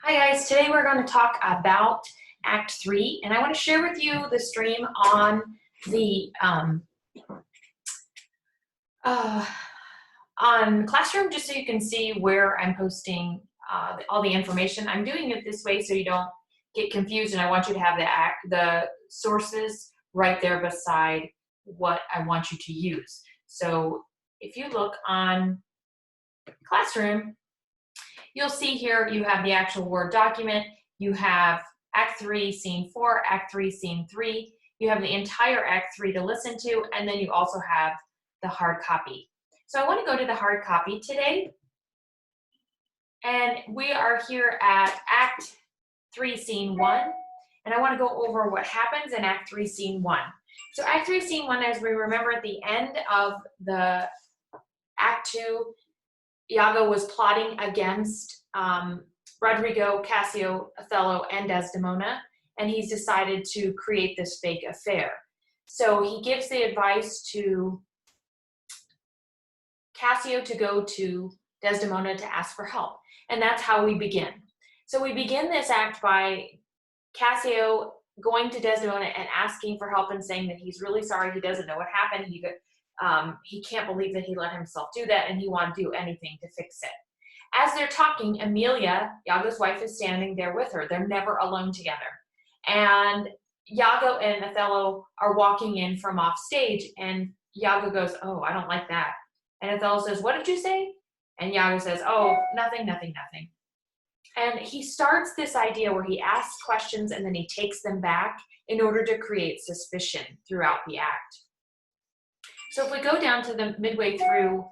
Hi guys, today we're going to talk about Act 3, and I want to share with you the stream on the uh, on Classroom, just so you can see where I'm posting all the information. I'm doing it this way so you don't get confused, and I want you to have the sources right there beside what I want you to use. So if you look on Classroom, you'll see here you have the actual Word document, you have Act 3, Scene 4, Act 3, Scene 3, you have the entire Act 3 to listen to, and then you also have the hard copy. So I want to go to the hard copy today, and we are here at Act 3, Scene 1, and I want to go over what happens in Act 3, Scene 1. So Act 3, Scene 1, as we remember at the end of the Act 2, Iago was plotting against Rodrigo, Cassio, Othello, and Desdemona, and he's decided to create this fake affair. So he gives the advice to Cassio to go to Desdemona to ask for help, and that's how we begin. So we begin this act by Cassio going to Desdemona and asking for help and saying that he's really sorry, he doesn't know what happened, he can't believe that he let himself do that, and he won't do anything to fix it. As they're talking, Emilia, Iago's wife, is standing there with her. They're never alone together. And Iago and Othello are walking in from off stage, and Iago goes, "Oh, I don't like that." And Othello says, "What did you say?" And Iago says, "Oh, nothing, nothing, nothing." And he starts this idea where he asks questions and then he takes them back in order to create suspicion throughout the act. So if we go down to the midway through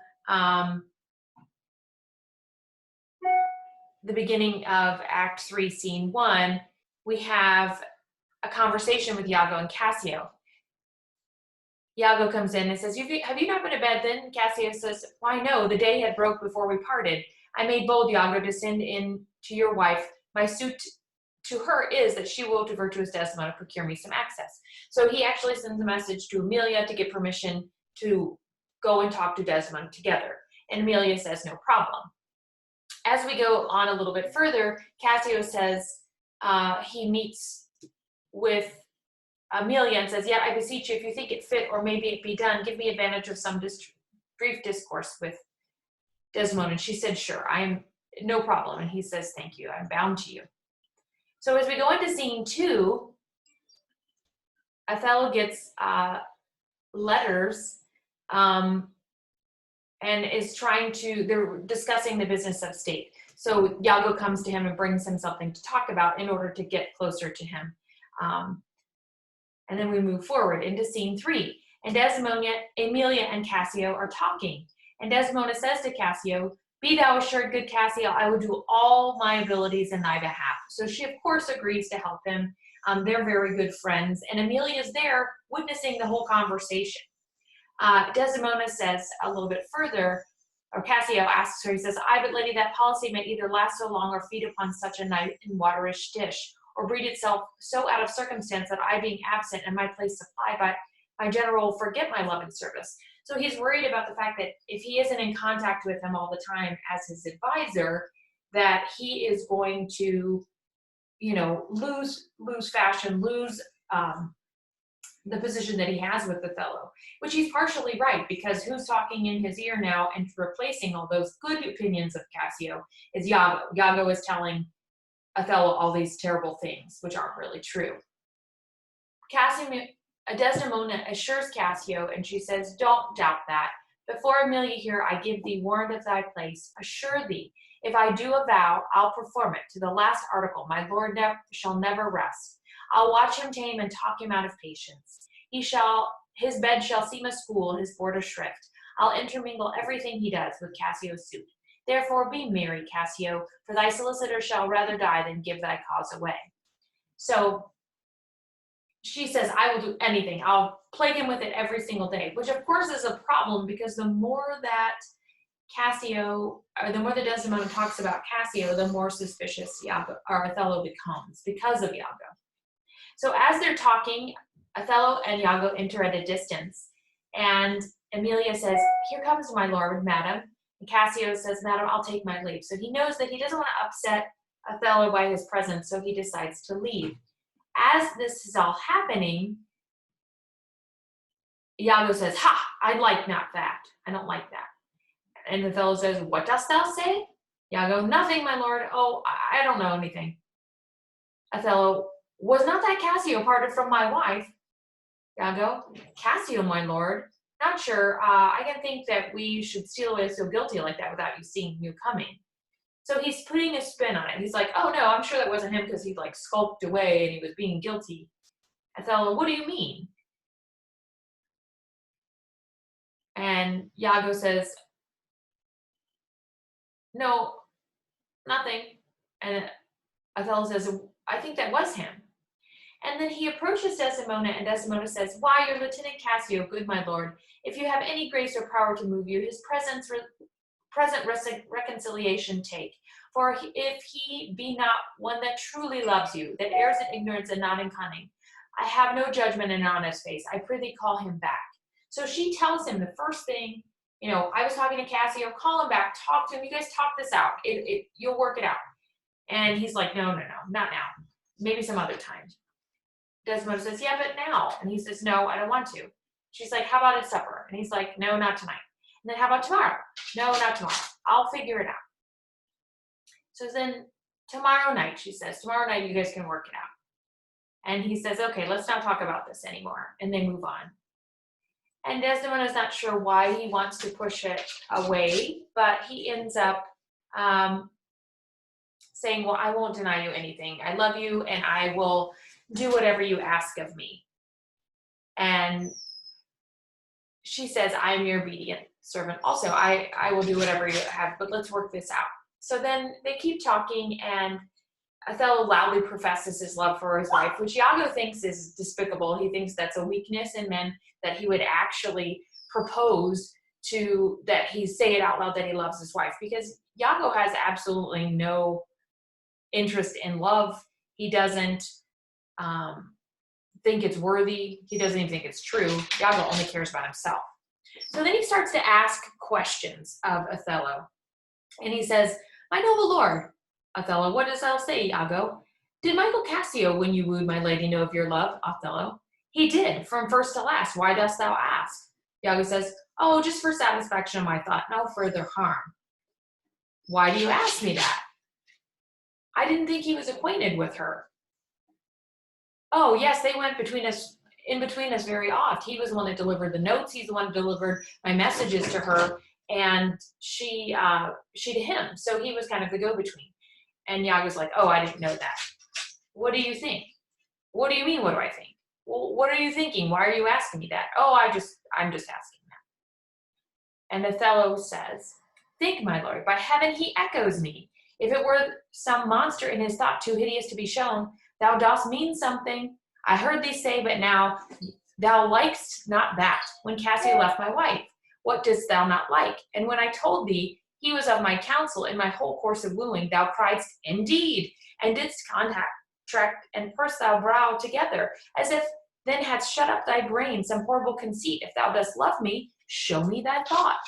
the beginning of Act 3, Scene 1, we have a conversation with Iago and Cassio. Iago comes in and says, "Have you not been to bed then?" Cassio says, "Why no, the day had broke before we parted. I made bold, Iago, to send in to your wife. My suit to her is that she will, to virtuous Desdemona, procure me some access." So he actually sends a message to Emilia to get permission to go and talk to Desdemona together. And Emilia says, "No problem." As we go on a little bit further, Cassio says he meets with Emilia and says, "Yeah, I beseech you, if you think it fit or maybe it be done, give me advantage of some brief discourse with Desdemona." And she said, "Sure, I am no problem." And he says, "Thank you, I'm bound to you." So as we go into Scene 2, Othello gets letters and is they're discussing the business of state. So Iago comes to him and brings him something to talk about in order to get closer to him. And then we move forward into Scene 3. And Desdemona, Emilia, and Cassio are talking. And Desdemona says to Cassio, "Be thou assured, good Cassio, I will do all my abilities in thy behalf." So she, of course, agrees to help him. They're very good friends. And Emilia is there witnessing the whole conversation. Desdemona says a little bit further, or Cassio asks her, he says, "I but lady, that policy may either last so long or feed upon such a night and waterish dish, or breed itself so out of circumstance that I being absent and my place supplied by my general will forget my love and service." So he's worried about the fact that if he isn't in contact with him all the time as his advisor, that he is going to, lose fashion, lose the position that he has with Othello, which he's partially right, because who's talking in his ear now and replacing all those good opinions of Cassio is Iago. Iago is telling Othello all these terrible things, which aren't really true. Desdemona assures Cassio, and she says, "Don't doubt that. Before Emilia here, I give thee warrant of thy place. Assure thee, if I do a vow, I'll perform it to the last article. My lord shall never rest. I'll watch him tame and talk him out of patience. His bed shall seem a school, his board a shrift. I'll intermingle everything he does with Cassio's suit. Therefore be merry, Cassio, for thy solicitor shall rather die than give thy cause away." So she says, "I will do anything. I'll plague him with it every single day," which of course is a problem, because the more that Desdemona talks about Cassio, the more suspicious Othello becomes because of Iago. So as they're talking, Othello and Iago enter at a distance, and Emilia says, "Here comes my lord, madam." And Cassio says, "Madam, I'll take my leave." So he knows that he doesn't want to upset Othello by his presence, so he decides to leave. As this is all happening, Iago says, "Ha, I like not that. I don't like that." And Othello says, "What dost thou say?" Iago, "Nothing, my lord. Oh, I don't know anything." Othello, "Was not that Cassio parted from my wife?" Iago, "Cassio, my lord. Not sure. I can think that we should steal away so guilty like that without you seeing you coming." So he's putting a spin on it. He's like, "Oh no, I'm sure that wasn't him because he like skulked away and he was being guilty." Othello, "What do you mean?" And Iago says, "No, nothing." And Othello says, "I think that was him." And then he approaches Desdemona, and Desdemona says, "Why, your Lieutenant Cassio, good my lord, if you have any grace or power to move you, his present reconciliation take. For if he be not one that truly loves you, that errs in ignorance and not in cunning, I have no judgment and on his face. I prithee call him back." So she tells him the first thing, "I was talking to Cassio, call him back, talk to him, you guys talk this out. You'll work it out." And he's like, "No, not now. Maybe some other time." Desmond says, "Yeah, but now." And he says, "No, I don't want to." She's like, "How about at supper?" And he's like, "No, not tonight." And then, "How about tomorrow?" "No, not tomorrow. I'll figure it out." So then tomorrow night, she says, "Tomorrow night you guys can work it out." And he says, "Okay, let's not talk about this anymore." And they move on. And Desdemona is not sure why he wants to push it away, but he ends up saying, "Well, I won't deny you anything. I love you and I will do whatever you ask of me." And she says, "I am your obedient servant. Also, I will do whatever you have, but let's work this out." So then they keep talking, and Othello loudly professes his love for his wife, which Iago thinks is despicable. He thinks that's a weakness in men, that he would actually propose that he say it out loud that he loves his wife, because Iago has absolutely no interest in love. He doesn't think it's worthy. He doesn't even think it's true. Iago only cares about himself. So then he starts to ask questions of Othello. And he says, "My noble lord," Othello, "what dost thou say?" Iago, "Did Michael Cassio, when you wooed my lady, know of your love?" Othello, "He did, from first to last. Why dost thou ask?" Iago says, "Oh, just for satisfaction of my thought, no further harm." "Why do you ask me that?" "I didn't think he was acquainted with her." "Oh, yes, they went in between us very oft. He was the one that delivered the notes. He's the one who delivered my messages to her, and she to him. So he was kind of the go-between." And Iago's like, "Oh, I didn't know that. What do you think?" "What do you mean, what do I think?" "Well, what are you thinking? Why are you asking me that?" "Oh, I'm just asking that." And Othello says, "Think, my lord, by heaven he echoes me. If it were some monster in his thought too hideous to be shown, thou dost mean something. I heard thee say, but now thou likest not that, when Cassio left my wife. What didst thou not like? And when I told thee he was of my counsel in my whole course of wooing, thou criedst, Indeed, and didst contract and purse thy brow together, as if then hadst shut up thy brain some horrible conceit. If thou dost love me, show me thy thought."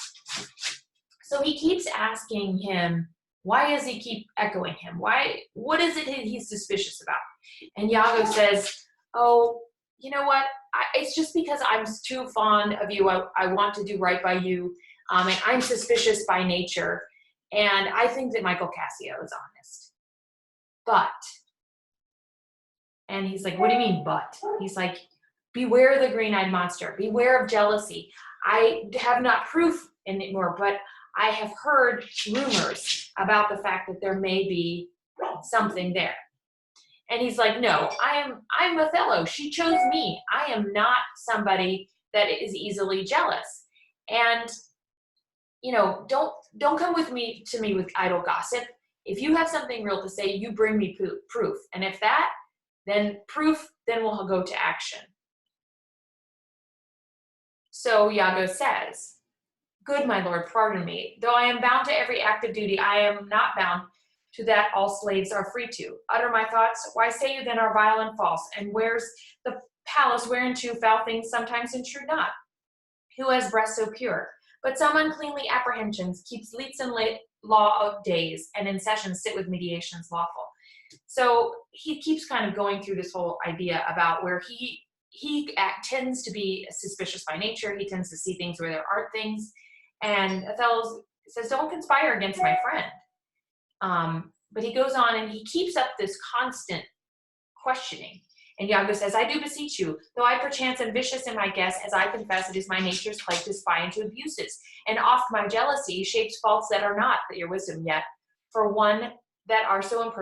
So he keeps asking him, why does he keep echoing him? What is it he's suspicious about? And Iago says, "Oh, you know what? It's just because I'm too fond of you. I want to do right by you. And I'm suspicious by nature. And I think that Michael Cassio is honest. But," and he's like, "What do you mean, but?" He's like, "Beware the green-eyed monster. Beware of jealousy. I have not proof anymore, but I have heard rumors about the fact that there may be something there." And he's like, "No, I'm Othello. She chose me. I am not somebody that is easily jealous. And don't come to me with idle gossip. If you have something real to say, you bring me proof. And if that, then proof, then we'll go to action." So Iago says, "Good my lord, pardon me. Though I am bound to every act of duty, I am not bound to that all slaves are free to. Utter my thoughts. Why say you then are vile and false? And where's the palace whereunto foul things sometimes intrude not? Who has breast so pure? But some uncleanly apprehensions keeps leets and law of days, and in sessions sit with mediations lawful. So he keeps kind of going through this whole idea about where tends to be suspicious by nature. He tends to see things where there aren't things. And Othello says, don't conspire against my friend. But he goes on and he keeps up this constant questioning. And Iago says, I do beseech you, though I perchance am vicious in my guess, as I confess it is my nature's plight to spy into abuses. And oft my jealousy shapes faults that are not, but your wisdom yet, for one that are so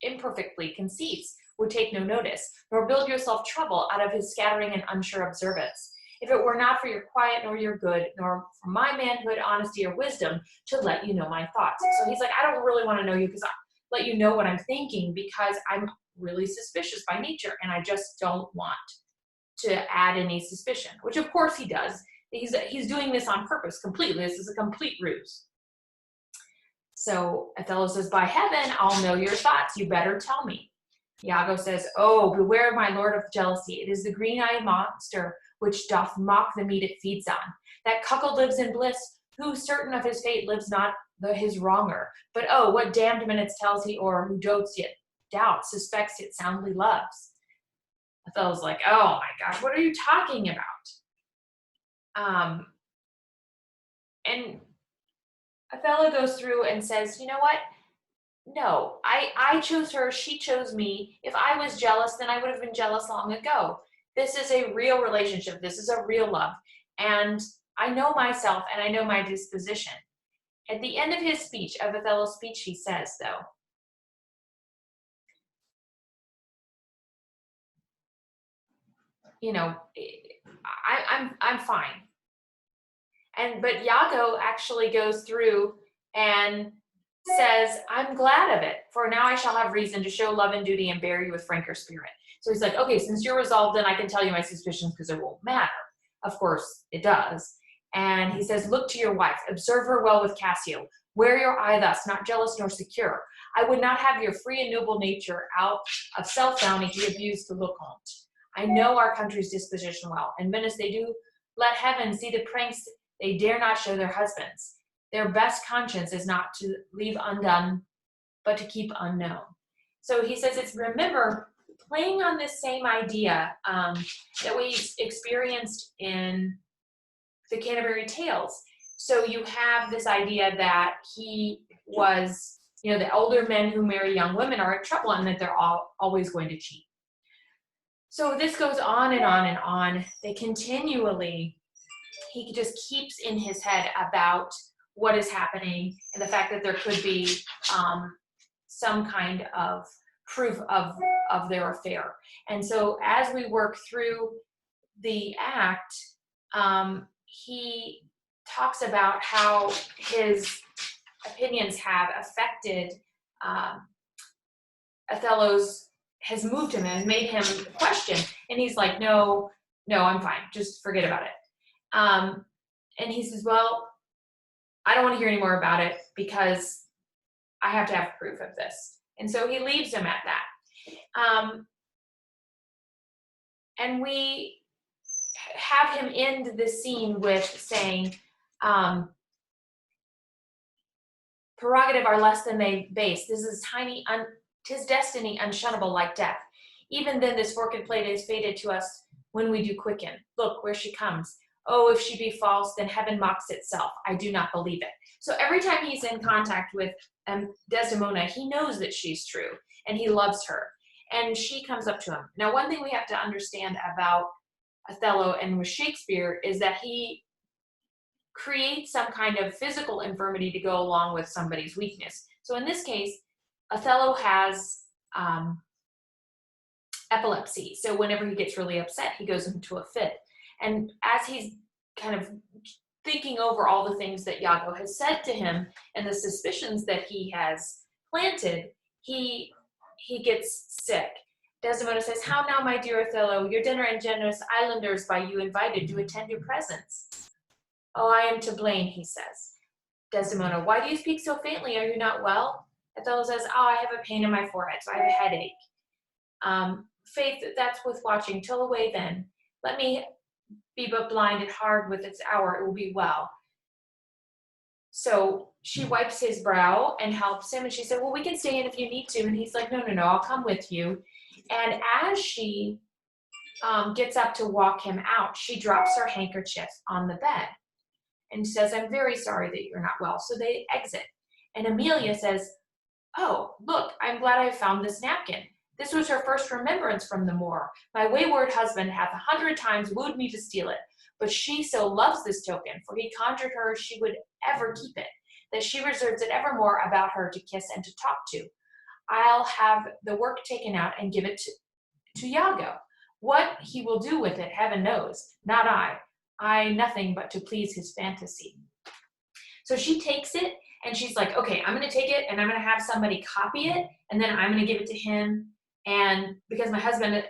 imperfectly conceives, would take no notice, nor build yourself trouble out of his scattering and unsure observance. If it were not for your quiet nor your good, nor for my manhood, honesty, or wisdom, to let you know my thoughts. So he's like, I don't really want to know you because I let you know what I'm thinking, because I'm really suspicious by nature, and I just don't want to add any suspicion, which of course he does. He's doing this on purpose completely. This is a complete ruse. So Othello says, by heaven, I'll know your thoughts. You better tell me. Iago says, oh, beware, my lord of jealousy. It is the green-eyed monster which doth mock the meat it feeds on. That cuckold lives in bliss, who certain of his fate lives not his wronger. But oh, what damned minutes tells he o'er, who dotes yet doubts, suspects yet soundly loves. Othello's like, oh my gosh, what are you talking about? And Othello goes through and says, you know what? No, I chose her, she chose me. If I was jealous, then I would have been jealous long ago. This is a real relationship. This is a real love. And I know myself and I know my disposition. At the end of his speech, of Othello's speech, he says, though, you know, I'm fine. But Iago actually goes through and says, I'm glad of it, for now I shall have reason to show love and duty and bear you with franker spirit. So he's like, okay, since you're resolved, then I can tell you my suspicions because it won't matter. Of course, it does. And he says, look to your wife, observe her well with Cassio. Wear your eye thus, not jealous nor secure. I would not have your free and noble nature out of self-bounty he abused to look on. I know our country's disposition well, and Venice they do let heaven see the pranks they dare not show their husbands. Their best conscience is not to leave undone, but to keep unknown. So he says, it's, remember, playing on this same idea that we experienced in the Canterbury Tales. So you have this idea that he was, you know, the older men who marry young women are in trouble and that they're always going to cheat. So this goes on and on and on. They continually, he just keeps in his head about what is happening and the fact that there could be some kind of proof of their affair. And so as we work through the act, he talks about how his opinions have affected Othello's, has moved him and made him question. And he's like, no, I'm fine. Just forget about it. And he says, well, I don't want to hear any more about it because I have to have proof of this. And so he leaves him at that. And we have him end the scene with saying, prerogative are less than they base. This is tiny, 'tis destiny unshunnable like death. Even then this forked plate is fated to us when we do quicken. Look where she comes. Oh, if she be false, then heaven mocks itself. I do not believe it. So every time he's in contact with Desdemona, he knows that she's true and he loves her. And she comes up to him. Now, one thing we have to understand about Othello and with Shakespeare is that he creates some kind of physical infirmity to go along with somebody's weakness. So in this case, Othello has epilepsy. So whenever he gets really upset, he goes into a fit. And as he's kind of thinking over all the things that Iago has said to him and the suspicions that he has planted, he gets sick. Desdemona says, how now, my dear Othello, your dinner and generous islanders by you invited do attend your presence. Oh, I am to blame, he says. Desdemona, why do you speak so faintly? Are you not well? Othello says, oh, I have a pain in my forehead, so I have a headache. Faith, that's with watching. Till away then. Let me be but blinded hard with its hour, it will be well. So she wipes his brow and helps him. And she said, well, we can stay in if you need to. And he's like, no, no, no, I'll come with you. And as she gets up to walk him out, she drops her handkerchief on the bed and says, I'm very sorry that you're not well. So they exit. And Amelia says, oh, look, I'm glad I found this napkin. This was her first remembrance from the moor. My wayward husband hath 100 times wooed me to steal it, but she so loves this token, for he conjured her she would ever keep it, that she reserves it evermore about her to kiss and to talk to. I'll have the work taken out and give it to Iago. What he will do with it, heaven knows, not I. I nothing but to please his fantasy. So she takes it and she's like, okay, I'm going to take it and I'm going to have somebody copy it and then I'm going to give it to him. And because my husband,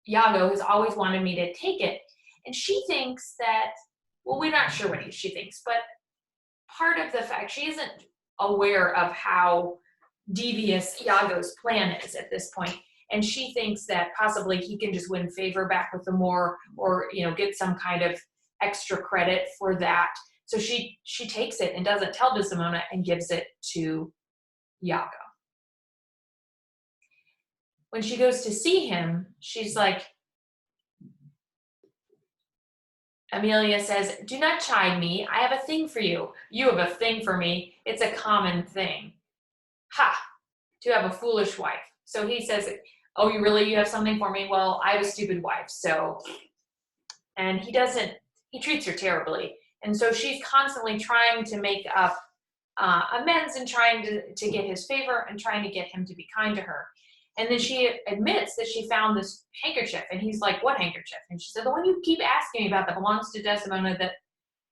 Iago, has always wanted me to take it. And she thinks that, well, we're not sure what she thinks, but part of the fact she isn't aware of how devious Iago's plan is at this point. And she thinks that possibly he can just win favor back with the Moor or, you know, get some kind of extra credit for that. So she takes it and doesn't tell Desdemona and gives it to Iago. When she goes to see him, she's like, Amelia says, do not chide me. I have a thing for you. You have a thing for me. It's a common thing. Ha! To have a foolish wife. So he says, oh, you have something for me? Well, I have a stupid wife. So, and he treats her terribly. And so she's constantly trying to make up amends and trying to get his favor and trying to get him to be kind to her. And then she admits that she found this handkerchief. And he's like, what handkerchief? And she said, the one you keep asking me about that belongs to Desdemona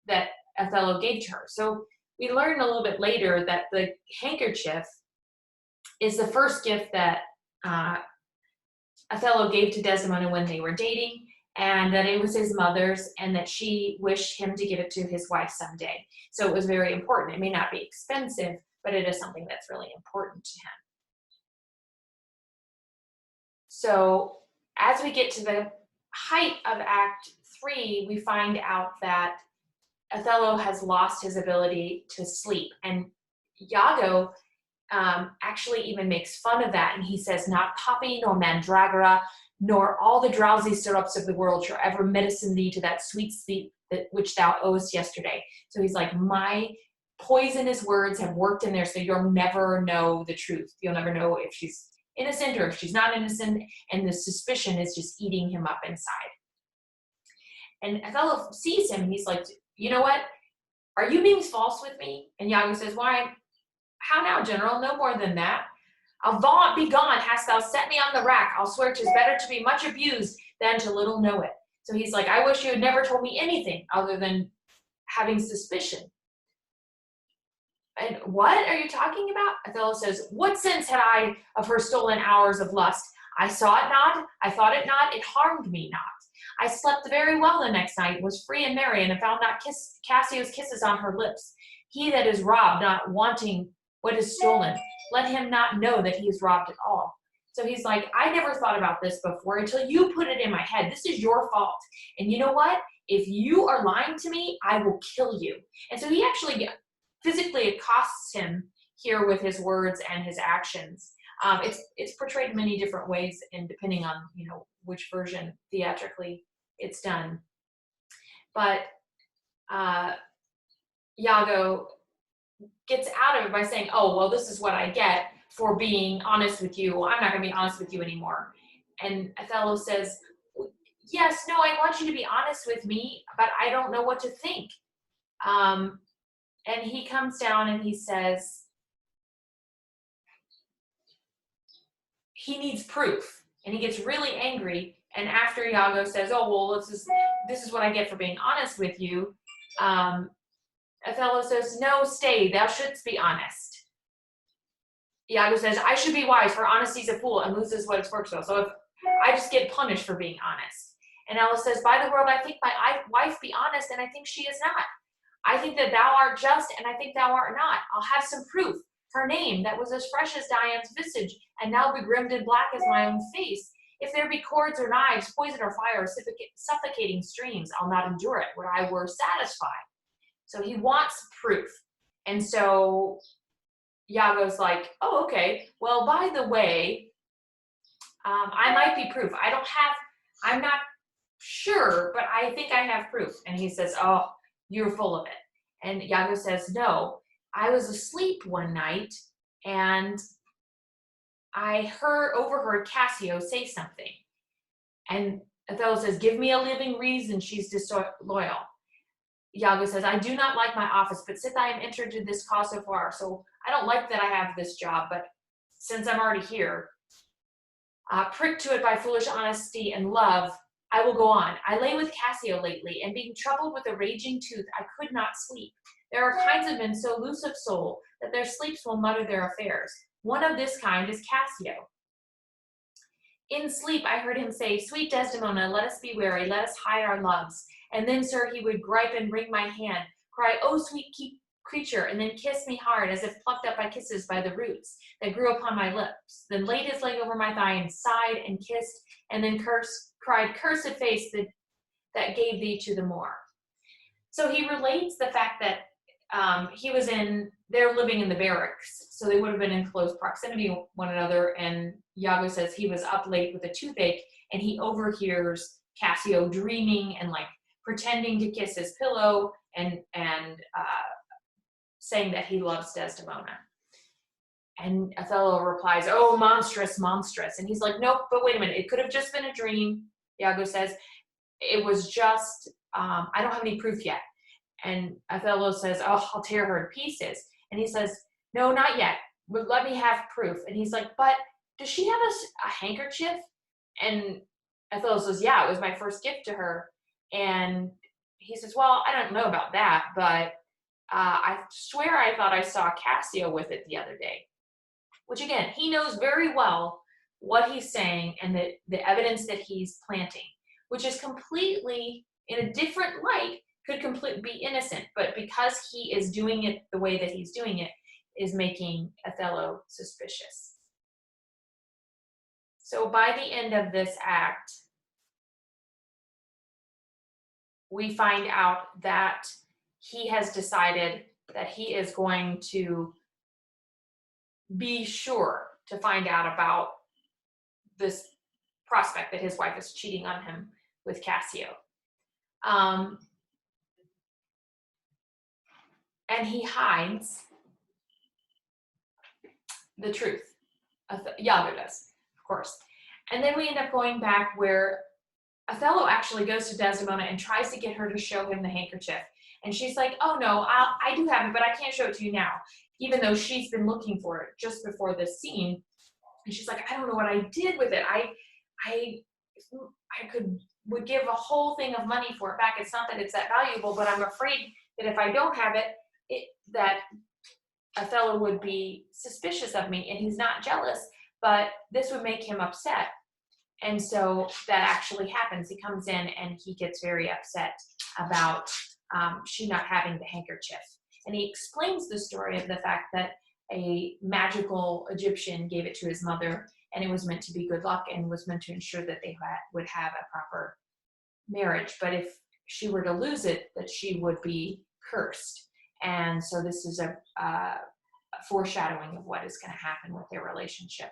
that Othello gave to her. So we learn a little bit later that the handkerchief is the first gift that Othello gave to Desdemona when they were dating, and that it was his mother's, and that she wished him to give it to his wife someday. So it was very important. It may not be expensive, but it is something that's really important to him. So as we get to the height of Act 3, we find out that Othello has lost his ability to sleep, and Iago actually even makes fun of that, and he says, not poppy nor mandragora, nor all the drowsy syrups of the world shall ever medicine thee to that sweet sleep which thou owest yesterday. So he's like, my poisonous words have worked in there, so you'll never know the truth. You'll never know if she's innocent or if she's not innocent, and the suspicion is just eating him up inside. And Othello sees him, and he's like, you know what? Are you being false with me? And Iago says, why? How now, General? No more than that. Avaunt, be gone, hast thou set me on the rack. I'll swear 'tis better to be much abused than to little know it. So he's like, I wish you had never told me anything other than having suspicion. And what are you talking about? Othello says, what sense had I of her stolen hours of lust? I saw it not, I thought it not, it harmed me not. I slept very well the next night, was free and merry, and found not Cassio's kisses on her lips. He that is robbed, not wanting what is stolen, let him not know that he is robbed at all. So he's like, I never thought about this before until you put it in my head. This is your fault. And you know what? If you are lying to me, I will kill you. And so he actually physically accosts him here with his words and his actions. It's portrayed many different ways, and depending on, you know, which version theatrically it's done. But Iago gets out of it by saying, oh, well, this is what I get for being honest with you. Well, I'm not going to be honest with you anymore. And Othello says, yes, no, I want you to be honest with me, but I don't know what to think. And he comes down and he says, he needs proof. And he gets really angry. And after Iago says, oh, well, this is what I get for being honest with you, Othello says, no, stay, thou shouldst be honest. Iago says, I should be wise, for honesty's a fool and loses what it's worth. So if I just get punished for being honest. And Ella says, by the word, I think my wife be honest, and I think she is not. I think that thou art just, and I think thou art not. I'll have some proof. Her name, that was as fresh as Dian's visage, and now begrimed and black as my own face. If there be cords or knives, poison or fire, suffocating streams, I'll not endure it, where I were satisfied. So he wants proof. And so Iago's like, oh, okay. Well, by the way, I might be proof. I'm not sure, but I think I have proof. And he says, oh, you're full of it. And Iago says, no, I was asleep one night and I overheard Cassio say something. And Othello says, give me a living reason she's disloyal. Iago says, I do not like my office, but since I am entered to this cause so far, so I don't like that I have this job, but since I'm already here, pricked to it by foolish honesty and love, I will go on. I lay with Cassio lately, and being troubled with a raging tooth, I could not sleep. There are kinds of men so loose of soul that their sleeps will mutter their affairs. One of this kind is Cassio. In sleep, I heard him say, sweet Desdemona, let us be wary, let us hide our loves. And then, sir, he would gripe and wring my hand, cry, oh, sweet creature, and then kiss me hard, as if plucked up by kisses by the roots that grew upon my lips. Then laid his leg over my thigh and sighed and kissed, and then cried, cursed face that gave thee to the Moor. So he relates the fact that they're living in the barracks, so they would have been in close proximity to one another, and Iago says he was up late with a toothache, and he overhears Cassio dreaming and like pretending to kiss his pillow and saying that he loves Desdemona. And Othello replies, oh, monstrous, monstrous. And he's like, nope, but wait a minute, it could have just been a dream. Iago says, it was just, I don't have any proof yet. And Othello says, oh, I'll tear her to pieces. And he says, no, not yet. But let me have proof. And he's like, but does she have a handkerchief? And Othello says, yeah, it was my first gift to her. And he says, well, I don't know about that, but I swear I thought I saw Cassio with it the other day. Which again, he knows very well what he's saying and the evidence that he's planting, which is completely in a different light, could completely be innocent, but because he is doing it the way that he's doing it, is making Othello suspicious. So by the end of this act, we find out that he has decided that he is going to be sure to find out about this prospect that his wife is cheating on him with Cassio. And he hides the truth. Iago does, of course. And then we end up going back where Othello actually goes to Desdemona and tries to get her to show him the handkerchief. And she's like, oh no, I do have it, but I can't show it to you now. Even though she's been looking for it just before this scene. And she's like, I don't know what I did with it. I would give a whole thing of money for it back. It's not that it's that valuable, but I'm afraid that if I don't have it, that Othello would be suspicious of me, and he's not jealous, but this would make him upset. And so that actually happens. He comes in and he gets very upset about she not having the handkerchief. And he explains the story of the fact that a magical Egyptian gave it to his mother, and it was meant to be good luck and was meant to ensure that they would have a proper marriage. But if she were to lose it, that she would be cursed. And so this is a foreshadowing of what is going to happen with their relationship.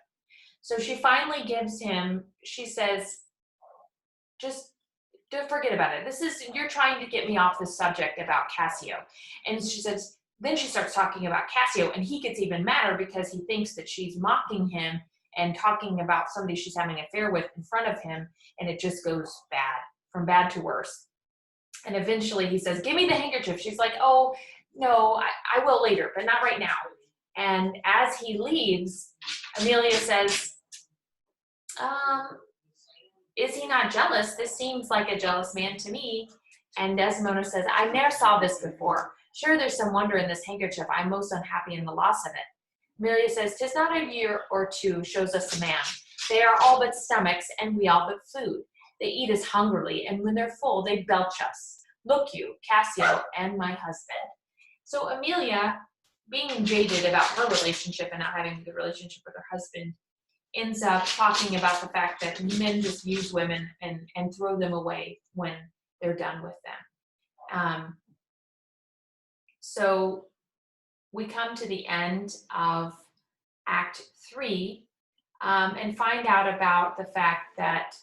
So she finally gives him, she says, just don't forget about it. You're trying to get me off the subject about Cassio. And she says, then she starts talking about Cassio, and he gets even madder because he thinks that she's mocking him and talking about somebody she's having an affair with in front of him, and it just goes bad, from bad to worse. And eventually he says, give me the handkerchief. She's like, oh, no, I will later, but not right now. And as he leaves, Amelia says, is he not jealous? This seems like a jealous man to me. And Desdemona says, I never saw this before. Sure, there's some wonder in this handkerchief. I'm most unhappy in the loss of it. Amelia says, 'tis not a year or two shows us a man. They are all but stomachs, and we all but food. They eat us hungrily, and when they're full, they belch us. Look you, Cassio and my husband. So Amelia, being jaded about her relationship and not having a good relationship with her husband, ends up talking about the fact that men just use women and throw them away when they're done with them. So we come to the end of Act 3 and find out about the fact that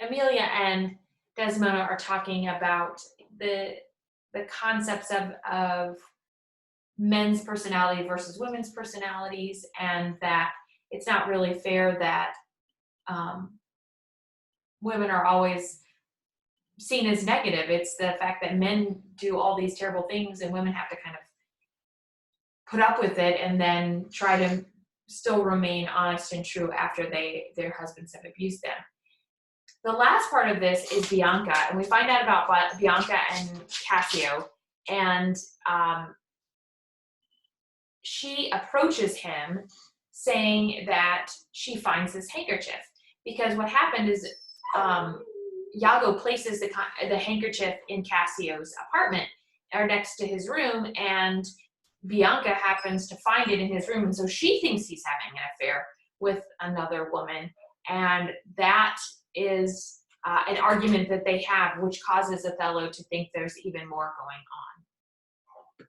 Amelia and Desmond are talking about the concepts of men's personality versus women's personalities, and that it's not really fair that women are always seen as negative. It's the fact that men do all these terrible things and women have to kind of put up with it and then try to still remain honest and true after their husbands have abused them. The last part of this is Bianca, and we find out about Bianca and Cassio, and she approaches him saying that she finds this handkerchief, because what happened is Iago places the handkerchief in Cassio's apartment or next to his room, and Bianca happens to find it in his room, and so she thinks he's having an affair with another woman, and that is an argument that they have, which causes Othello to think there's even more going on.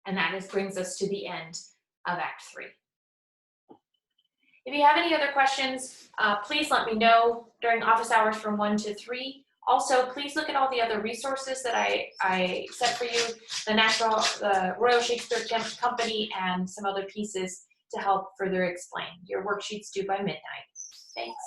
And that brings us to the end of Act 3. If you have any other questions, please let me know during office hours from 1 to 3. Also, please look at all the other resources that I set for you, the Royal Shakespeare Company, and some other pieces to help further explain. Your worksheet's due by midnight. Thanks.